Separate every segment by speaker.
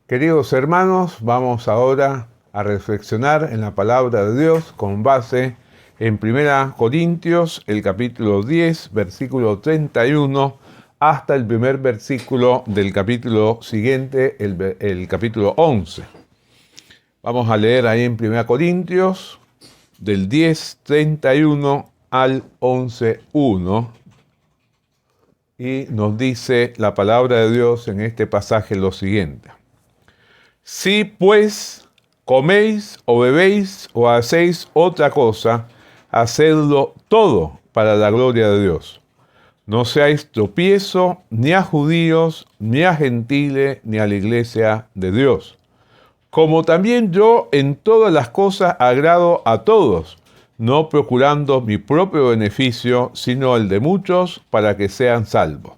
Speaker 1: Queridos hermanos, vamos ahora a reflexionar en la palabra de Dios con base en 1 Corintios, el capítulo 10, versículo 31, hasta el primer versículo del capítulo siguiente, el capítulo 11. Vamos a leer ahí en 1 Corintios, del 10, 31 al 11, 1. Y nos dice la palabra de Dios en este pasaje lo siguiente. Si pues coméis o bebéis o hacéis otra cosa, hacedlo todo para la gloria de Dios. No seáis tropiezo ni a judíos, ni a gentiles, ni a la iglesia de Dios. Como también yo en todas las cosas agrado a todos, no procurando mi propio beneficio, sino el de muchos, para que sean salvos.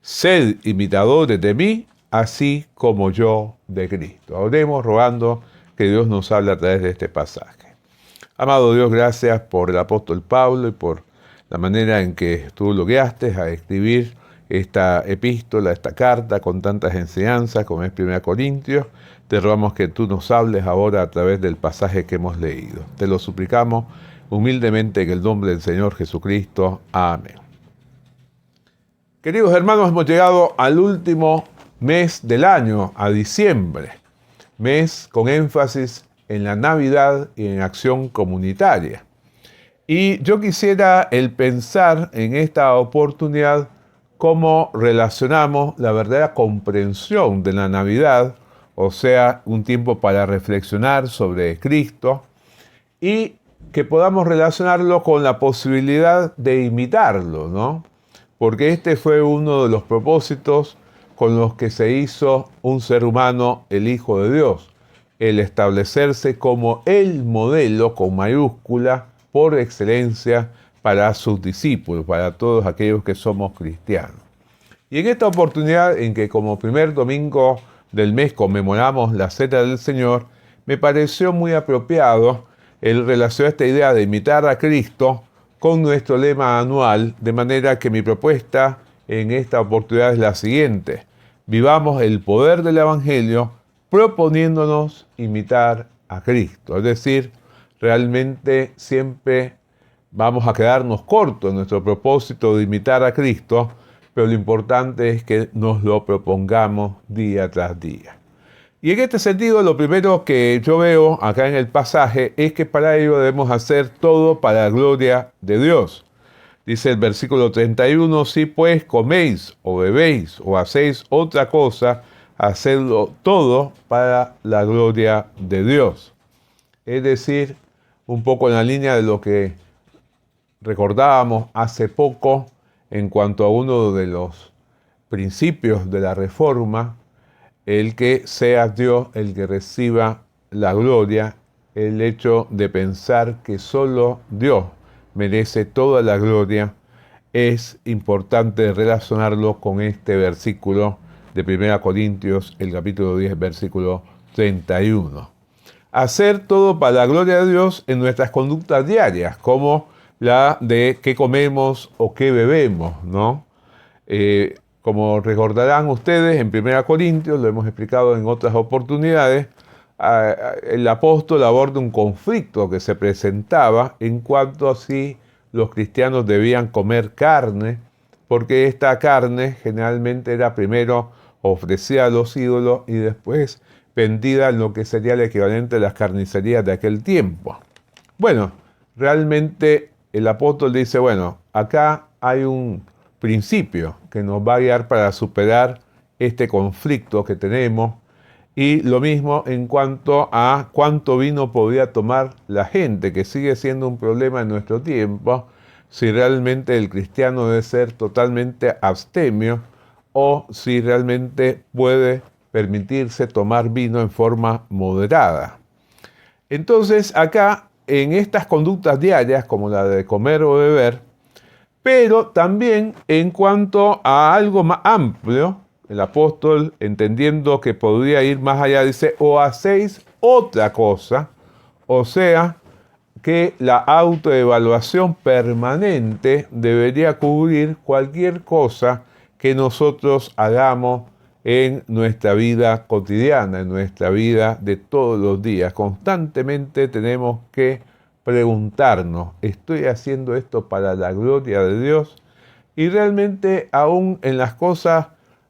Speaker 1: Sed imitadores de mí, así como yo de Cristo. Oremos rogando que Dios nos hable a través de este pasaje. Amado Dios, gracias por el apóstol Pablo y por la manera en que tú lo guiaste a escribir esta epístola, esta carta con tantas enseñanzas como es 1 Corintios. Te rogamos que tú nos hables ahora a través del pasaje que hemos leído. Te lo suplicamos humildemente en el nombre del Señor Jesucristo. Amén. Queridos hermanos, hemos llegado al último mes del año, a diciembre, mes con énfasis en la Navidad y en acción comunitaria. Y yo quisiera pensar en esta oportunidad cómo relacionamos la verdadera comprensión de la Navidad, o sea, un tiempo para reflexionar sobre Cristo, y que podamos relacionarlo con la posibilidad de imitarlo, ¿no? Porque este fue uno de los propósitos con los que se hizo un ser humano, el Hijo de Dios, el establecerse como el modelo, con mayúscula, por excelencia para sus discípulos, para todos aquellos que somos cristianos. Y en esta oportunidad en que como primer domingo del mes conmemoramos la Cena del Señor, me pareció muy apropiado el relacionar esta idea de imitar a Cristo con nuestro lema anual, de manera que mi propuesta en esta oportunidad es la siguiente: vivamos el poder del Evangelio proponiéndonos imitar a Cristo. Es decir, realmente siempre vamos a quedarnos cortos en nuestro propósito de imitar a Cristo, pero lo importante es que nos lo propongamos día tras día. Y en este sentido, lo primero que yo veo acá en el pasaje es que para ello debemos hacer todo para la gloria de Dios. Dice el versículo 31, si pues coméis o bebéis o hacéis otra cosa, hacedlo todo para la gloria de Dios. Es decir, un poco en la línea de lo que recordábamos hace poco en cuanto a uno de los principios de la Reforma, el que sea Dios el que reciba la gloria, el hecho de pensar que solo Dios merece toda la gloria, es importante relacionarlo con este versículo de 1 Corintios, el capítulo 10, versículo 31. Hacer todo para la gloria de Dios en nuestras conductas diarias, como la de qué comemos o qué bebemos, ¿no? Como recordarán ustedes, en 1 Corintios, lo hemos explicado en otras oportunidades, el apóstol aborda un conflicto que se presentaba en cuanto a si los cristianos debían comer carne, porque esta carne generalmente era primero ofrecida a los ídolos y después vendida en lo que sería el equivalente a las carnicerías de aquel tiempo. Bueno, realmente el apóstol dice, bueno, acá hay un principio que nos va a guiar para superar este conflicto que tenemos, y lo mismo en cuanto a cuánto vino podía tomar la gente, que sigue siendo un problema en nuestro tiempo, si realmente el cristiano debe ser totalmente abstemio o si realmente puede permitirse tomar vino en forma moderada. Entonces acá, en estas conductas diarias, como la de comer o beber, pero también en cuanto a algo más amplio, el apóstol, entendiendo que podría ir más allá, dice, o hacéis otra cosa, o sea, que la autoevaluación permanente debería cubrir cualquier cosa que nosotros hagamos en nuestra vida cotidiana, en nuestra vida de todos los días. Constantemente tenemos que preguntarnos, ¿estoy haciendo esto para la gloria de Dios? Y realmente aún en las cosas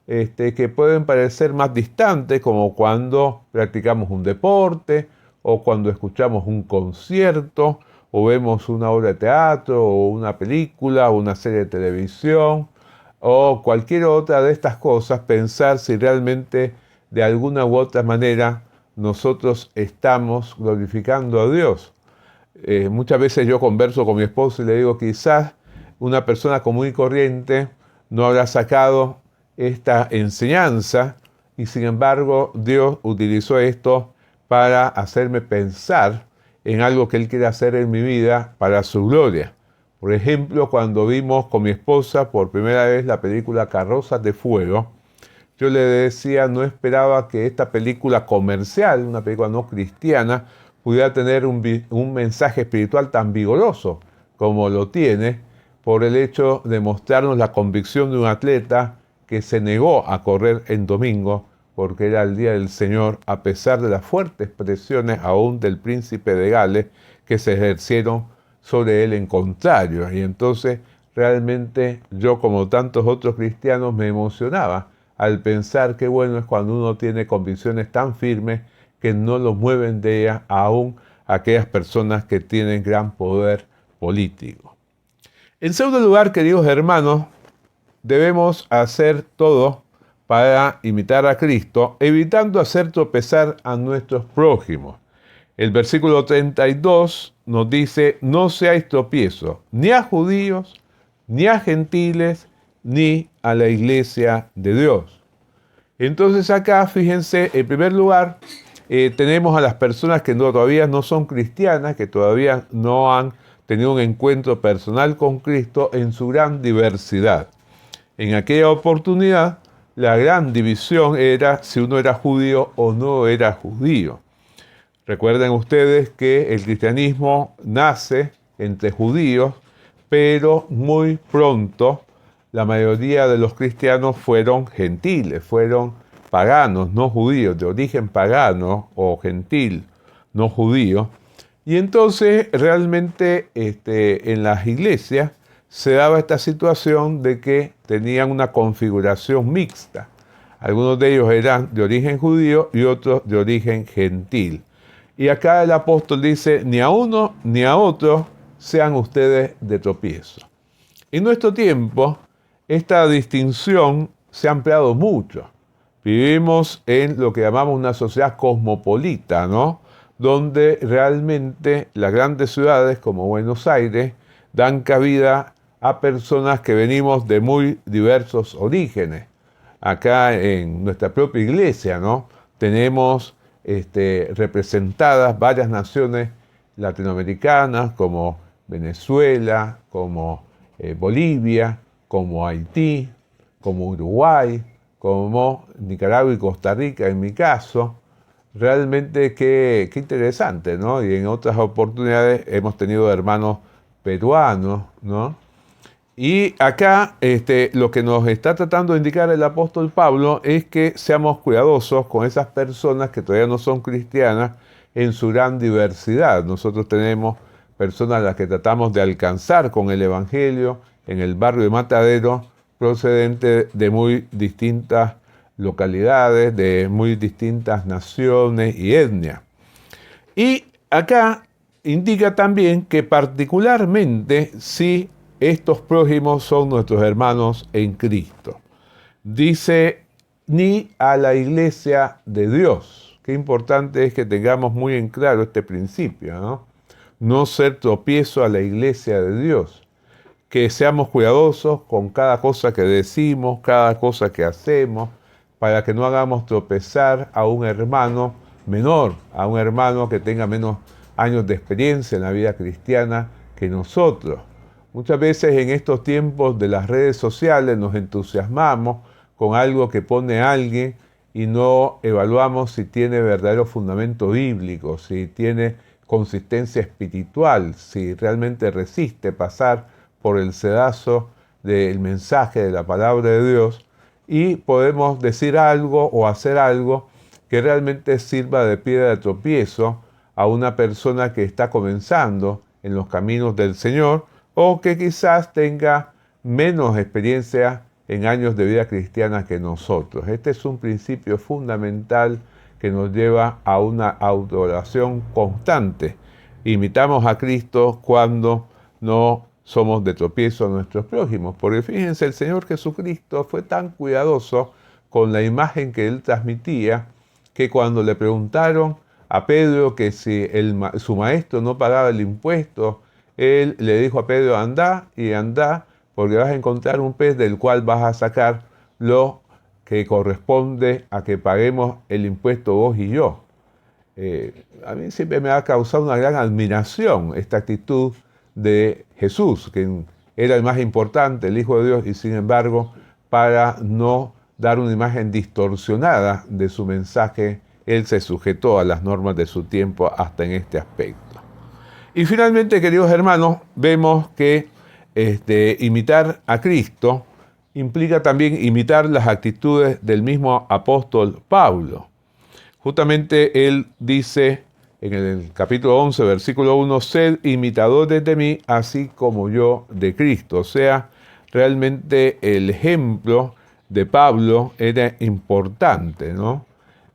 Speaker 1: que pueden parecer más distantes, como cuando practicamos un deporte, o cuando escuchamos un concierto, o vemos una obra de teatro, o una película, o una serie de televisión, o cualquier otra de estas cosas, pensar si realmente de alguna u otra manera nosotros estamos glorificando a Dios. Muchas veces yo converso con mi esposo y le digo, quizás una persona común y corriente no habrá sacado esta enseñanza y sin embargo Dios utilizó esto para hacerme pensar en algo que Él quiere hacer en mi vida para su gloria. Por ejemplo, cuando vimos con mi esposa por primera vez la película Carrozas de Fuego, yo le decía, no esperaba que esta película comercial, una película no cristiana, pudiera tener un mensaje espiritual tan vigoroso como lo tiene, por el hecho de mostrarnos la convicción de un atleta que se negó a correr en domingo porque era el día del Señor, a pesar de las fuertes presiones aún del príncipe de Gales que se ejercieron sobre él en contrario. Y entonces realmente yo, como tantos otros cristianos, me emocionaba al pensar qué bueno es cuando uno tiene convicciones tan firmes que no lo mueven de ella aún aquellas personas que tienen gran poder político. En segundo lugar, queridos hermanos, debemos hacer todo para imitar a Cristo, evitando hacer tropezar a nuestros prójimos. El versículo 32 nos dice, no seáis tropiezo, ni a judíos, ni a gentiles, ni a la iglesia de Dios. Entonces acá, fíjense, en primer lugar, tenemos a las personas que todavía no son cristianas, que todavía no han tenido un encuentro personal con Cristo en su gran diversidad. En aquella oportunidad, la gran división era si uno era judío o no era judío. Recuerden ustedes que el cristianismo nace entre judíos, pero muy pronto la mayoría de los cristianos fueron gentiles, fueron paganos, no judíos, de origen pagano o gentil, no judío. Y entonces realmente en las iglesias se daba esta situación de que tenían una configuración mixta. Algunos de ellos eran de origen judío y otros de origen gentil. Y acá el apóstol dice, ni a uno ni a otro sean ustedes de tropiezo. En nuestro tiempo, esta distinción se ha ampliado mucho. Vivimos en lo que llamamos una sociedad cosmopolita, ¿no? Donde realmente las grandes ciudades como Buenos Aires dan cabida a personas que venimos de muy diversos orígenes. Acá en nuestra propia iglesia, ¿no? Tenemos representadas varias naciones latinoamericanas como Venezuela, como Bolivia, como Haití, como Uruguay, como Nicaragua y Costa Rica en mi caso. Realmente qué interesante, ¿no? Y en otras oportunidades hemos tenido hermanos peruanos, ¿no? Y acá lo que nos está tratando de indicar el apóstol Pablo es que seamos cuidadosos con esas personas que todavía no son cristianas en su gran diversidad. Nosotros tenemos personas a las que tratamos de alcanzar con el Evangelio en el barrio de Matadero, procedentes de muy distintas localidades, de muy distintas naciones y etnias. Y acá indica también que particularmente si estos prójimos son nuestros hermanos en Cristo. Dice, ni a la iglesia de Dios. Qué importante es que tengamos muy en claro este principio, ¿no? No ser tropiezo a la iglesia de Dios. Que seamos cuidadosos con cada cosa que decimos, cada cosa que hacemos, para que no hagamos tropezar a un hermano menor, a un hermano que tenga menos años de experiencia en la vida cristiana que nosotros. Muchas veces en estos tiempos de las redes sociales nos entusiasmamos con algo que pone alguien y no evaluamos si tiene verdadero fundamento bíblico, si tiene consistencia espiritual, si realmente resiste pasar por el sedazo del mensaje de la palabra de Dios. y podemos decir algo o hacer algo que realmente sirva de piedra de tropiezo a una persona que está comenzando en los caminos del Señor o que quizás tenga menos experiencia en años de vida cristiana que nosotros. Este es un principio fundamental que nos lleva a una autooración constante. Imitamos a Cristo cuando no somos de tropiezo a nuestros prójimos, porque fíjense, el Señor Jesucristo fue tan cuidadoso con la imagen que Él transmitía, que cuando le preguntaron a Pedro que si su maestro no pagaba el impuesto, Él le dijo a Pedro, anda y anda, porque vas a encontrar un pez del cual vas a sacar lo que corresponde a que paguemos el impuesto vos y yo. A mí siempre me ha causado una gran admiración esta actitud de Jesús, que era el más importante, el Hijo de Dios, y sin embargo, para no dar una imagen distorsionada de su mensaje, Él se sujetó a las normas de su tiempo hasta en este aspecto. Y finalmente, queridos hermanos, vemos que imitar a Cristo implica también imitar las actitudes del mismo apóstol Pablo. Justamente él dice en el capítulo 11, versículo 1, sed imitadores de mí, así como yo de Cristo. O sea, realmente el ejemplo de Pablo era importante, ¿no?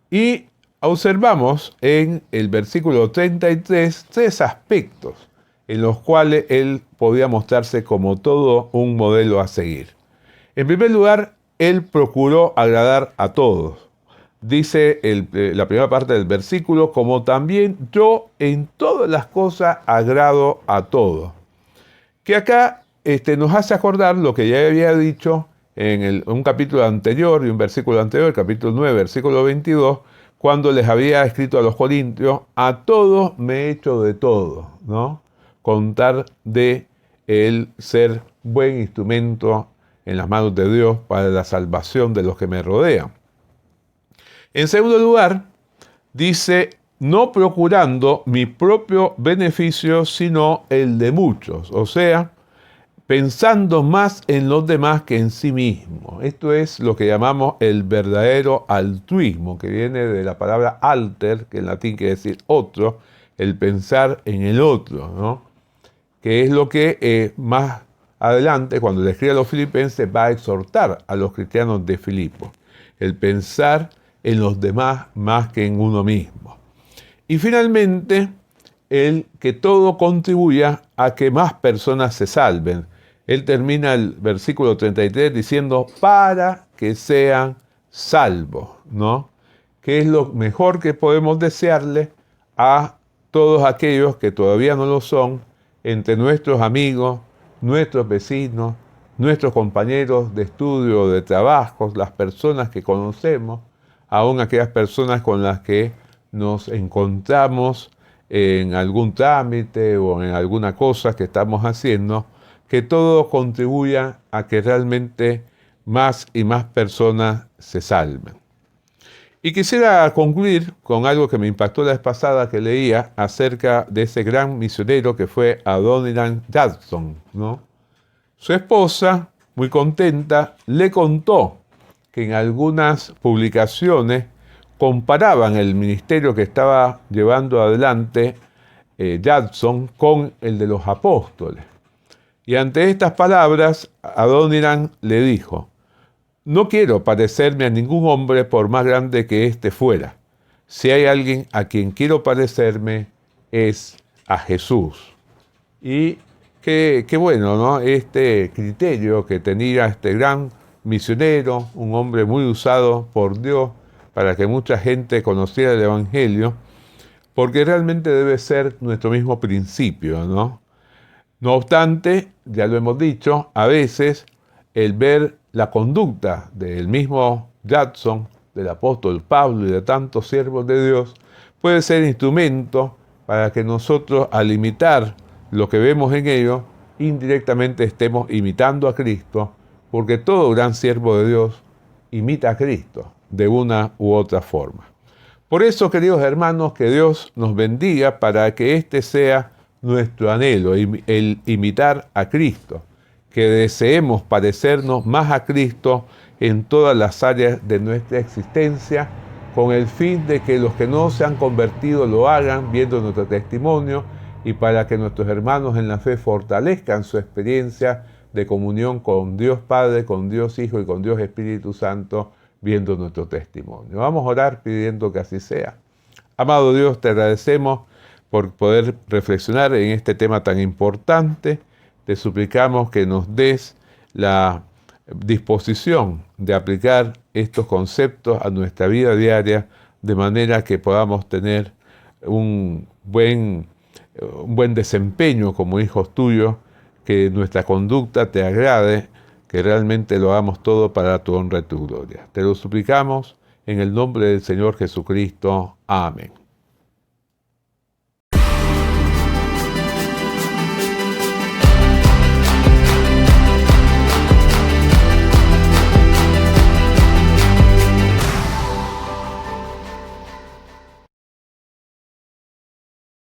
Speaker 1: Y observamos en el versículo 33 tres aspectos en los cuales él podía mostrarse como todo un modelo a seguir. En primer lugar, él procuró agradar a todos. Dice la primera parte del versículo, como también yo en todas las cosas agrado a todos. Que acá nos hace acordar lo que ya había dicho en un capítulo anterior y un versículo anterior, el capítulo 9, versículo 22, cuando les había escrito a los corintios, a todos me he hecho de todo, ¿no? Contar de el ser buen instrumento en las manos de Dios para la salvación de los que me rodean. En segundo lugar, dice, no procurando mi propio beneficio, sino el de muchos. O sea, pensando más en los demás que en sí mismo. Esto es lo que llamamos el verdadero altruismo, que viene de la palabra alter, que en latín quiere decir otro, el pensar en el otro, ¿no? Que es lo que más adelante, cuando le escribe a los filipenses, va a exhortar a los cristianos de Filipo. El pensar en los demás más que en uno mismo. Y finalmente, el que todo contribuya a que más personas se salven. Él termina el versículo 33 diciendo, para que sean salvos, ¿no? Que es lo mejor que podemos desearle a todos aquellos que todavía no lo son, entre nuestros amigos, nuestros vecinos, nuestros compañeros de estudio, de trabajo, las personas que conocemos, aún aquellas personas con las que nos encontramos en algún trámite o en alguna cosa que estamos haciendo, que todo contribuya a que realmente más y más personas se salven. Y quisiera concluir con algo que me impactó la vez pasada que leía acerca de ese gran misionero que fue Adoniram Judson, ¿no? Su esposa, muy contenta, le contó que en algunas publicaciones comparaban el ministerio que estaba llevando adelante Judson con el de los apóstoles. Y ante estas palabras, Adoniram le dijo, no quiero parecerme a ningún hombre por más grande que éste fuera. Si hay alguien a quien quiero parecerme, es a Jesús. Y qué bueno, ¿no? Este criterio que tenía este gran misionero, un hombre muy usado por Dios para que mucha gente conociera el Evangelio, porque realmente debe ser nuestro mismo principio, ¿no? No obstante, ya lo hemos dicho, a veces el ver la conducta del mismo Judson, del apóstol Pablo y de tantos siervos de Dios, puede ser instrumento para que nosotros, al imitar lo que vemos en ellos, indirectamente estemos imitando a Cristo, porque todo gran siervo de Dios imita a Cristo de una u otra forma. Por eso, queridos hermanos, que Dios nos bendiga para que este sea nuestro anhelo, el imitar a Cristo, que deseemos parecernos más a Cristo en todas las áreas de nuestra existencia, con el fin de que los que no se han convertido lo hagan viendo nuestro testimonio y para que nuestros hermanos en la fe fortalezcan su experiencia de comunión con Dios Padre, con Dios Hijo y con Dios Espíritu Santo viendo nuestro testimonio. Vamos a orar pidiendo que así sea. Amado Dios, te agradecemos por poder reflexionar en este tema tan importante. Te suplicamos que nos des la disposición de aplicar estos conceptos a nuestra vida diaria de manera que podamos tener un buen desempeño como hijos tuyos, que nuestra conducta te agrade, que realmente lo hagamos todo para tu honra y tu gloria. Te lo suplicamos en el nombre del Señor Jesucristo. Amén.